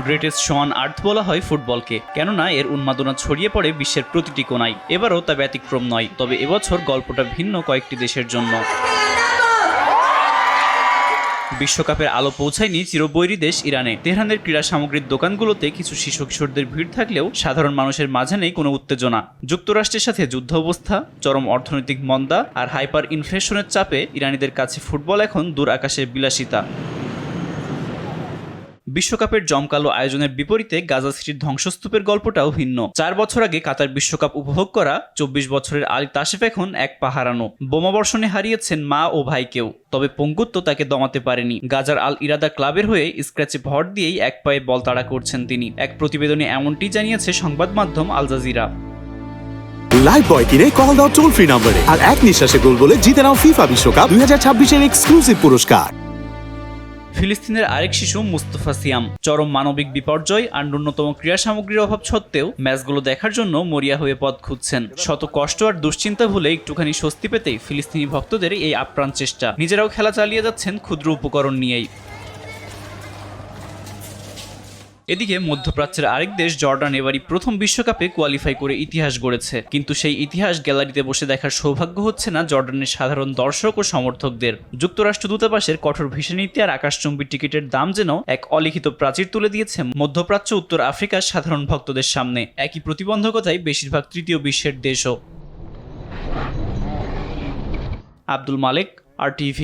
Greatest show on earth বলা হয় ফুটবলকে, কেননা এর উন্মাদনা ছড়িয়ে পড়ে বিশ্বের প্রতিটি কোণায়। এবারও তা ব্যতিক্রম নয়, তবে এবছর গল্পটা ভিন্ন কয়েকটি দেশের জন্য। বিশ্বকাপের আলো পৌঁছায়নি চিরবৈরী দেশ ইরানে। তেহরানের ক্রীড়া সামগ্রীর দোকানগুলোতে কিছু শিশু কিশোরদের ভিড় থাকলেও সাধারণ মানুষের মাঝে নেই কোনো উত্তেজনা। যুক্তরাষ্ট্রের সাথে যুদ্ধ অবস্থা, চরম অর্থনৈতিক মন্দা আর হাইপার ইনফ্লেশনের চাপে ইরানিদের কাছে ফুটবল এখন দূর আকাশের বিলাসিতা। বিশ্বকাপের জমকালো আয়োজনের বিপরীতে গাজা সিটির ধ্বংসস্তূপের গল্পটাও ভিন্ন। 4 বছর আগে কাতার বিশ্বকাপ উপভোগ করা 24 বছরের আলী তাসেফ এখন এক পা হারানো। বোমাবর্ষণে হারিয়েছেন মা ও ভাইকেও, তবে পঙ্গুত্ব তাকে দমাতে পারেনি। গাজার আল ইরাদা ক্লাবের হয়ে স্ক্র্যাচে ভর দিয়েই এক পায়ে বল তাড়া করছেন তিনি। এক প্রতিবেদনে এমনটি জানিয়েছে সংবাদ মাধ্যম আল জাজিরা। লাইভ বয় কিনে কল দাও টোল ফ্রি নম্বরে, আর এক নিঃশ্বাসে গোল বলে জিতে নাও ফিফা বিশ্বকাপ 2026 এক্সক্লুসিভ পুরস্কার। ফিলিস্তিনের আরেক শিশু মুস্তাফা সিয়াম চরম মানবিক বিপর্যয় আর ন্যূনতম ক্রীড়া সামগ্রীর অভাব সত্ত্বেও ম্যাচগুলো দেখার জন্য মরিয়া হয়ে পথ খুঁজছেন। শত কষ্ট আর দুশ্চিন্তা ভুলে একটুখানি স্বস্তি পেতেই ফিলিস্তিনি ভক্তদের এই আপ্রাণ চেষ্টা। নিজেরাও খেলা চালিয়ে যাচ্ছেন ক্ষুদ্র উপকরণ নিয়েই। এদিকে মধ্যপ্রাচ্যের আরেক দেশ জর্ডান এবারই প্রথম বিশ্বকাপে কোয়ালিফাই করে ইতিহাস গড়েছে, কিন্তু সেই ইতিহাস গ্যালারিতে বসে দেখার সৌভাগ্য হচ্ছে না জর্ডানের সাধারণ দর্শক ও সমর্থকদের। যুক্তরাষ্ট্র দূতাবাসের কঠোর ভিসা নীতি আর আকাশচুম্বী টিকিটের দাম যেন এক অলিখিত প্রাচীর তুলে দিয়েছে মধ্যপ্রাচ্য উত্তর আফ্রিকার সাধারণ ভক্তদের সামনে। একই প্রতিবন্ধকতায় বেশিরভাগ তৃতীয় বিশ্বের দেশও। আব্দুল মালেক, RTV।